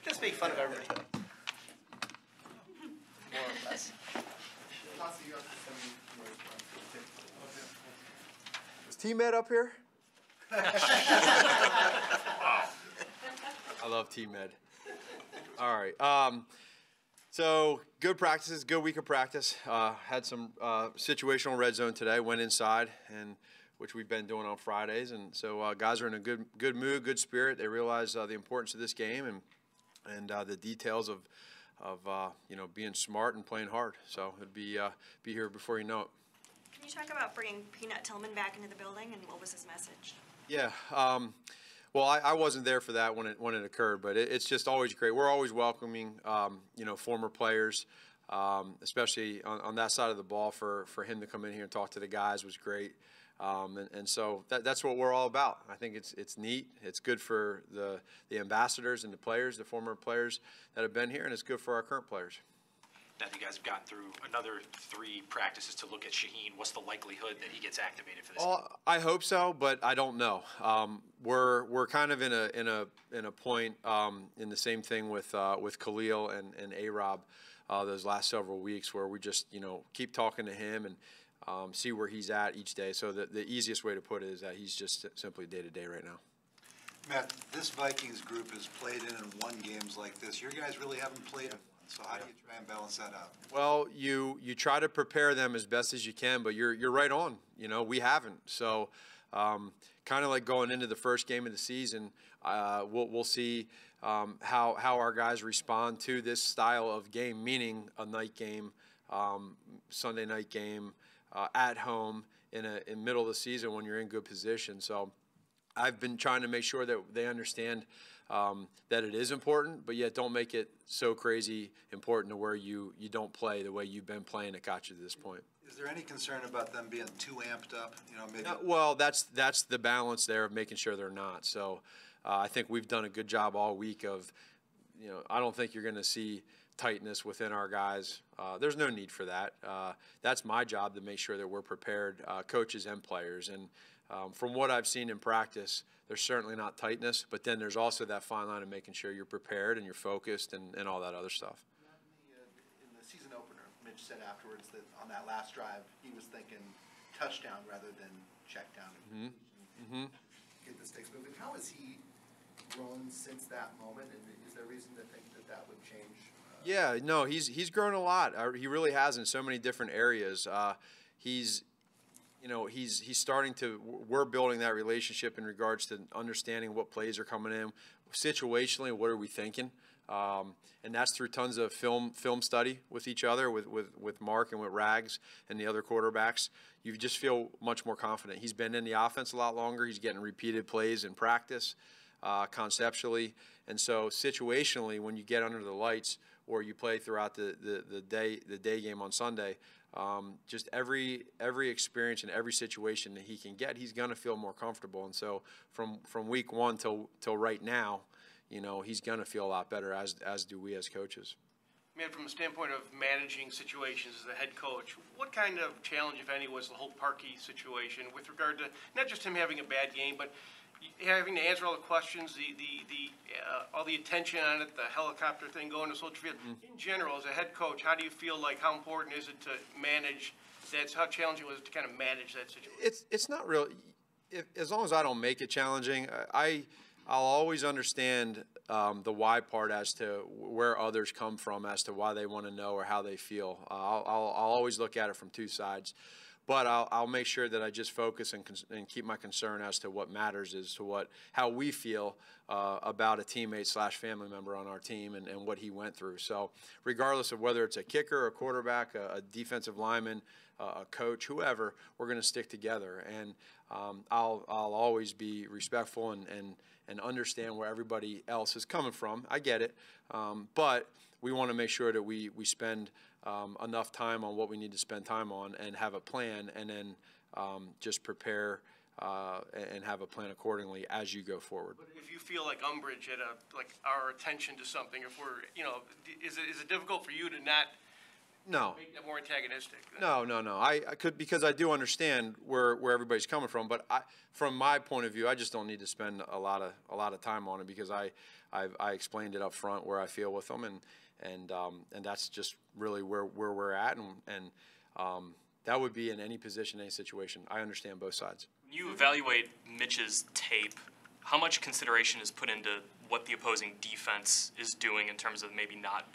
Just make fun of everybody. More or less. Is T-Med up here? I love T-Med. All right. So good practices, good week of practice. Had some situational red zone today. Went inside, and which we've been doing on Fridays. And so guys are in a good mood, good spirit. They realize the importance of this game and the details of being smart and playing hard. So it'd be here before you know it. Can you talk about bringing Peanut Tillman back into the building, and what was his message? Yeah. Well, I wasn't there for that when it occurred, but it's just always great. We're always welcoming, former players, especially on that side of the ball. For him to come in here and talk to the guys was great, and so that's what we're all about. I think it's neat. It's good for the ambassadors and the players, the former players that have been here, and it's good for our current players. Now that you guys have gotten through another 3 practices to look at Shaheen, what's the likelihood that he gets activated for this game? I hope so, but I don't know. We're kind of in a point in the same thing with Khalil and A-Rob those last several weeks, where we just keep talking to him and see where he's at each day. So the easiest way to put it is that he's just simply day-to-day right now. Matt, this Vikings group has played in and won games like this. Your guys really haven't played in one. So how do you try and balance that out? Well, you try to prepare them as best as you can, but you're right on. We haven't. So kind of like going into the first game of the season, we'll see how our guys respond to this style of game, meaning a night game, Sunday night game at home in middle of the season when you're in good position. So I've been trying to make sure that they understand that it is important, but yet don't make it so crazy important to where you don't play the way you've been playing that got you to this point. Is there any concern about them being too amped up? Maybe. Well, that's the balance there of making sure they're not. So I think we've done a good job all week of, I don't think you're going to see tightness within our guys. There's no need for that. That's my job to make sure that we're prepared, coaches and players. And from what I've seen in practice, there's certainly not tightness, but then there's also that fine line of making sure you're prepared and you're focused and all that other stuff. In the season opener, Mitch said afterwards that on that last drive, he was thinking touchdown rather than check down. Get the sticks moving. How has he grown since that moment, and is there reason to think that would change? Yeah, no, he's grown a lot. He really has in so many different areas. He's starting to, we're building that relationship in regards to understanding what plays are coming in. Situationally, what are we thinking? And that's through tons of film study with each other, with Mark and with Rags and the other quarterbacks. You just feel much more confident. He's been in the offense a lot longer. He's getting repeated plays in practice, conceptually. And so situationally, when you get under the lights or you play throughout the day game on Sunday, just every experience and every situation that he can get, he's going to feel more comfortable. And so from week 1 till right now, he's going to feel a lot better, as do we as coaches. Man, from a standpoint of managing situations as a head coach, what kind of challenge, if any, was the whole Parkey situation with regard to not just him having a bad game, but having to answer all the questions, all the attention on it, the helicopter thing going to Soldier Field. In general, as a head coach, how do you feel like, how important is it to manage that? How challenging was it to kind of manage that situation? It's not real. As long as I don't make it challenging, I'll always understand the why part as to where others come from, as to why they want to know or how they feel. I'll always look at it from 2 sides. But I'll make sure that I just focus and keep my concern as to what matters, is to how we feel about a teammate / family member on our team and what he went through. So regardless of whether it's a kicker, a quarterback, a defensive lineman, a coach, whoever, we're going to stick together. And I'll always be respectful and understand where everybody else is coming from. I get it. But we want to make sure that we spend enough time on what we need to spend time on and have a plan, and then just prepare and have a plan accordingly as you go forward. But if you feel like umbrage at our attention to something, if we're, is it difficult for you to not No. Make that more antagonistic? No. I could, because I do understand where everybody's coming from, but from my point of view, I just don't need to spend a lot of time on it, because I explained it up front where I feel with them, and that's just really where we're at, and that would be in any position, any situation. I understand both sides. When you evaluate Mitch's tape, how much consideration is put into what the opposing defense is doing in terms of maybe not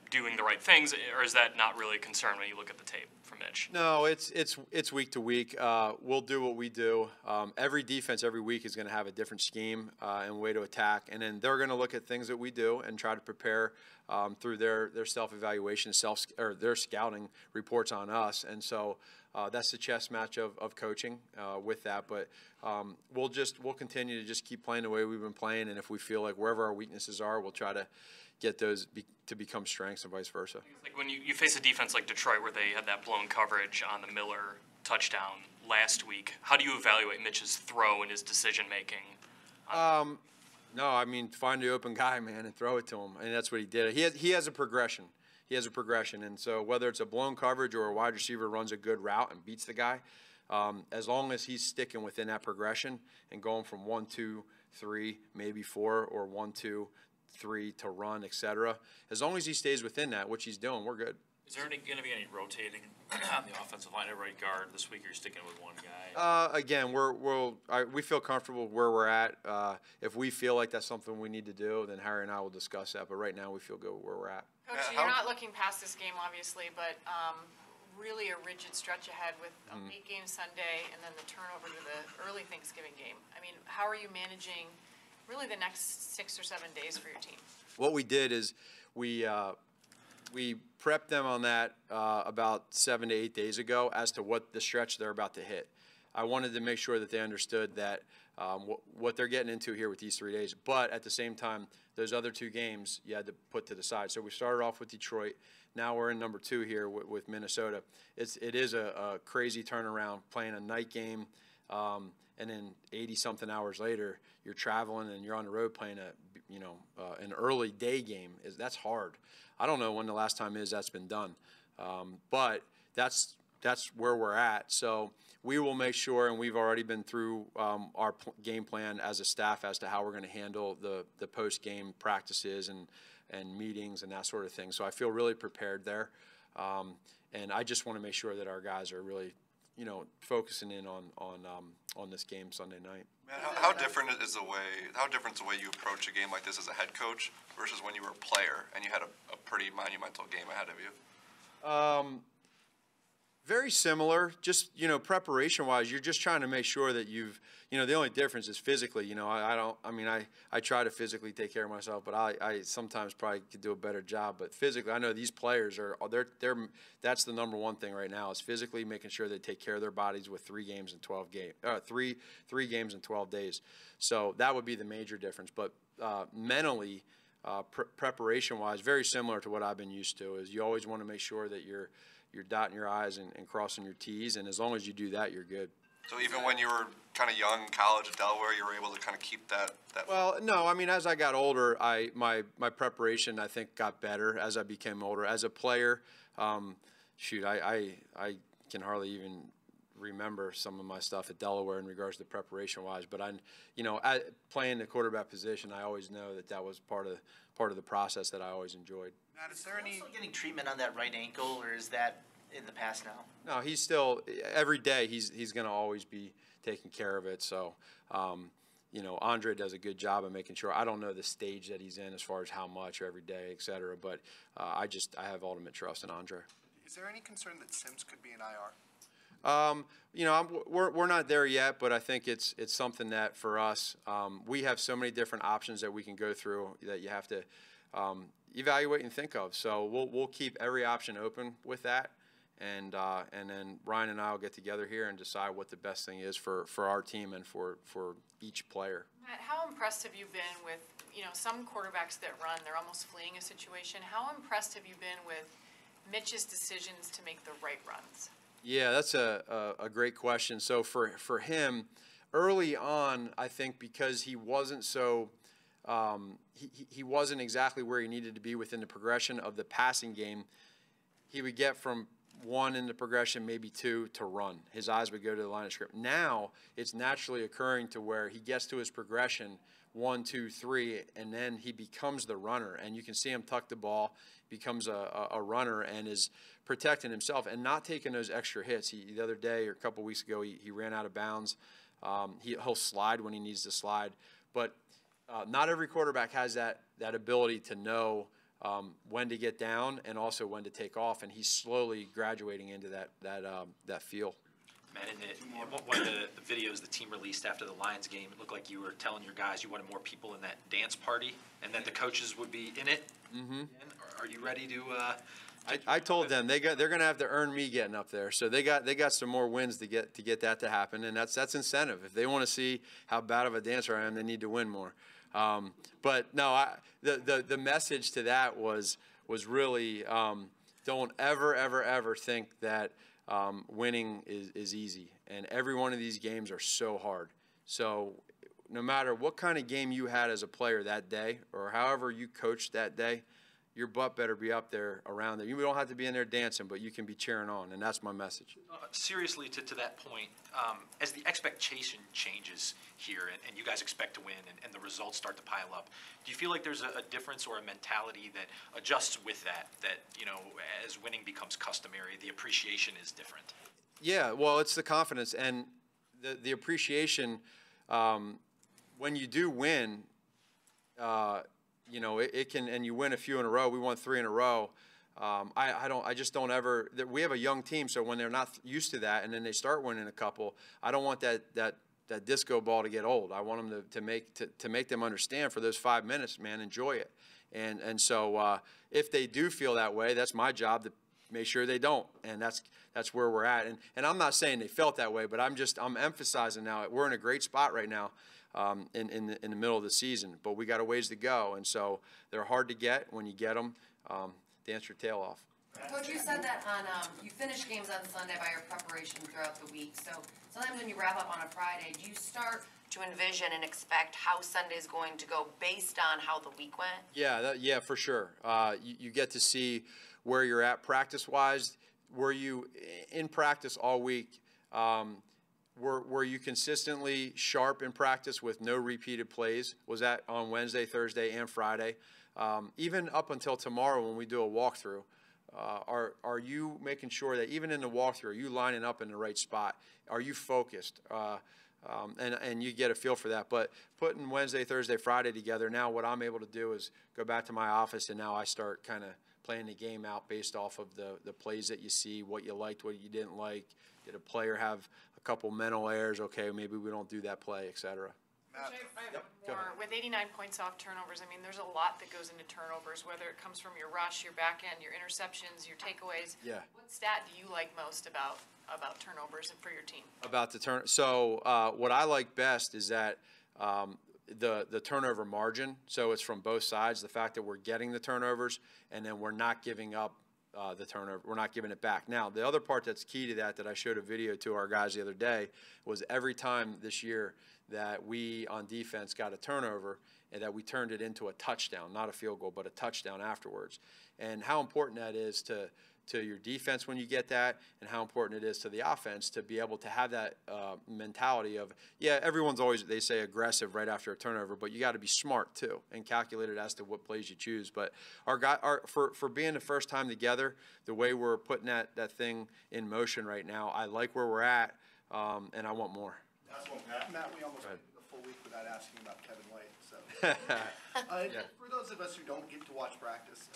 doing the right things, or is that not really a concern when you look at the tape from Mitch? No, it's week to week. We'll do what we do. Every defense every week is going to have a different scheme and way to attack, and then they're going to look at things that we do and try to prepare through their self-evaluation, or their scouting reports on us. And so that's the chess match of coaching with that. But we'll continue to just keep playing the way we've been playing, and if we feel like wherever our weaknesses are, we'll try to get those to become strengths, and vice versa. Like when you face a defense like Detroit, where they had that blown coverage on the Miller touchdown last week, how do you evaluate Mitch's throw and his decision making? No, I mean, find the open guy, man, and throw it to him, and that's what he did. He has a progression. He has a progression, and so whether it's a blown coverage or a wide receiver runs a good route and beats the guy, as long as he's sticking within that progression and going from 1, 2, 3, maybe 4, or 1, 2, 3 to run, etc. As long as he stays within that, which he's doing, we're good. Is there going to be any rotating on the offensive line at right guard this week, or are you sticking with one guy? Again, we feel comfortable where we're at. If we feel like that's something we need to do, then Harry and I will discuss that. But right now, we feel good where we're at. Coach, so you're not looking past this game, obviously, but really a rigid stretch ahead with a big game Sunday and then the turnover to the early Thanksgiving game. I mean, how are you managing really the next 6 or 7 days for your team? What we did is we prepped them on that about 7 to 8 days ago as to what the stretch they're about to hit. I wanted to make sure that they understood that what they're getting into here with these 3 days. But at the same time, those other 2 games you had to put to the side. So we started off with Detroit. Now we're in number 2 here with Minnesota. It is a crazy turnaround, playing a night game, and then 80-something hours later, you're traveling and you're on the road playing an early day game. That's hard. I don't know when the last time that's been done, but that's where we're at. So we will make sure, and we've already been through our game plan as a staff as to how we're going to handle the post-game practices and meetings and that sort of thing. So I feel really prepared there, and I just want to make sure that our guys are really focusing in on this game Sunday night. Man, how different is the way you approach a game like this as a head coach versus when you were a player and you had a pretty monumental game ahead of you? Very similar, just, preparation-wise, you're just trying to make sure that the only difference is physically, I try to physically take care of myself, but I sometimes probably could do a better job. But physically, I know these players that's the number one thing right now, is physically making sure they take care of their bodies with 3 games in 12 games in 12 days. So that would be the major difference. But mentally, preparation-wise, very similar to what I've been used to, is you always want to make sure that you're dotting your I's and crossing your T's, and as long as you do that, you're good. So even when you were kind of young, college at Delaware, you were able to kind of keep that. Well, no, as I got older, my preparation, I think, got better as I became older. As a player, I can hardly even remember some of my stuff at Delaware in regards to preparation-wise. But playing the quarterback position, I always know that was part of the process that I always enjoyed. Matt, is there any? Also getting treatment on that right ankle, or is that in the past now? No, he's still, every day he's going to always be taking care of it. So, Andre does a good job of making sure. I don't know the stage that he's in as far as how much or every day, et cetera, but I have ultimate trust in Andre. Is there any concern that Sims could be in IR? We're not there yet, but I think it's something that for us, we have so many different options that we can go through that you have to evaluate and think of. So we'll keep every option open with that, and then Ryan and I will get together here and decide what the best thing is for our team and for each player. Matt, how impressed have you been with, some quarterbacks that run, they're almost fleeing a situation. How impressed have you been with Mitch's decisions to make the right runs? Yeah, that's a great question. So for him, early on, I think because he wasn't so he wasn't exactly where he needed to be within the progression of the passing game, he would get from 1 in the progression, maybe 2 to run. His eyes would go to the line of script. Now it's naturally occurring to where he gets to his progression 1, 2, 3, and then he becomes the runner. And you can see him tuck the ball, becomes a runner, and is protecting himself and not taking those extra hits. The other day or a couple weeks ago, he ran out of bounds. He'll slide when he needs to slide. But not every quarterback has that ability to know when to get down and also when to take off, and he's slowly graduating into that feel. Matt, in one of the videos the team released after the Lions game, it looked like you were telling your guys you wanted more people in that dance party and that the coaches would be in it. Mm-hmm. Are you ready to I told them they're going to have to earn me getting up there. So they got some more wins to get that to happen, and that's incentive. If they want to see how bad of a dancer I am, they need to win more. But no, the message to that was really don't ever think that winning is easy. And every one of these games are so hard. So no matter what kind of game you had as a player that day or however you coached that day, your butt better be up there around there. You don't have to be in there dancing, but you can be cheering on, and that's my message. Seriously, to that point, as the expectation changes here and you guys expect to win and the results start to pile up, do you feel like there's a difference or a mentality that adjusts with that, you know, as winning becomes customary, the appreciation is different? Yeah, well, it's the confidence and the appreciation. When you do win, you know, it can, and you win a few in a row. We won 3 in a row. I just don't ever. We have a young team, so when they're not used to that, and then they start winning a couple, I don't want that disco ball to get old. I want them to make them understand for those 5 minutes, man, enjoy it. And so if they do feel that way, that's my job to make sure they don't. And that's where we're at. And I'm not saying they felt that way, but I'm emphasizing now we're in a great spot right now. In the middle of the season, but we got a ways to go, and so they're hard to get. When you get them, dance your tail off. Coach, you said that you finish games on Sunday by your preparation throughout the week. So sometimes when you wrap up on a Friday, do you start to envision and expect how Sunday's going to go based on how the week went? Yeah, for sure. You get to see where you're at practice-wise. Were you in practice all week? Were you consistently sharp in practice with no repeated plays? Was that on Wednesday, Thursday, and Friday? Even up until tomorrow when we do a walkthrough, are you making sure that even in the walkthrough, are you lining up in the right spot? Are you focused? And you get a feel for that. But putting Wednesday, Thursday, Friday together, now what I'm able to do is go back to my office, and now I start kind of playing the game out based off of the plays that you see, what you liked, what you didn't like. Did a player have a couple mental errors? Okay, maybe we don't do that play, et cetera. I have more. With 89 points off turnovers, I mean, there's a lot that goes into turnovers, whether it comes from your rush, your back end, your interceptions, your takeaways. Yeah. What stat do you like most about turnovers and for your team? About the turn. So what I like best is that the turnover margin. So it's from both sides. The fact that we're getting the turnovers and then we're not giving up the turnover. We're not giving it back. Now, the other part that's key to that I showed a video to our guys the other day was every time this year that we on defense got a turnover and that we turned it into a touchdown, not a field goal, but a touchdown afterwards. And how important that is to your defense when you get that, and how important it is to the offense to be able to have that mentality of, yeah, everyone's always, they say, aggressive right after a turnover, but you got to be smart too and calculated as to what plays you choose. But for being the first time together, the way we're putting that thing in motion right now, I like where we're at, and I want more. Matt, we almost went the full week without asking about Kevin White. So, for those of us who don't get to watch practice,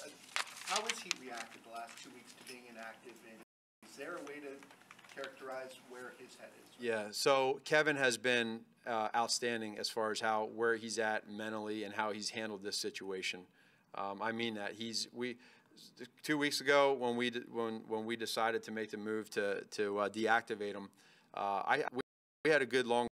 how has he reacted the last 2 weeks to being inactive? And is there a way to characterize where his head is? Yeah, so Kevin has been outstanding as far as where he's at mentally and how he's handled this situation. I mean that 2 weeks ago when we decided to make the move to deactivate him, we had a good long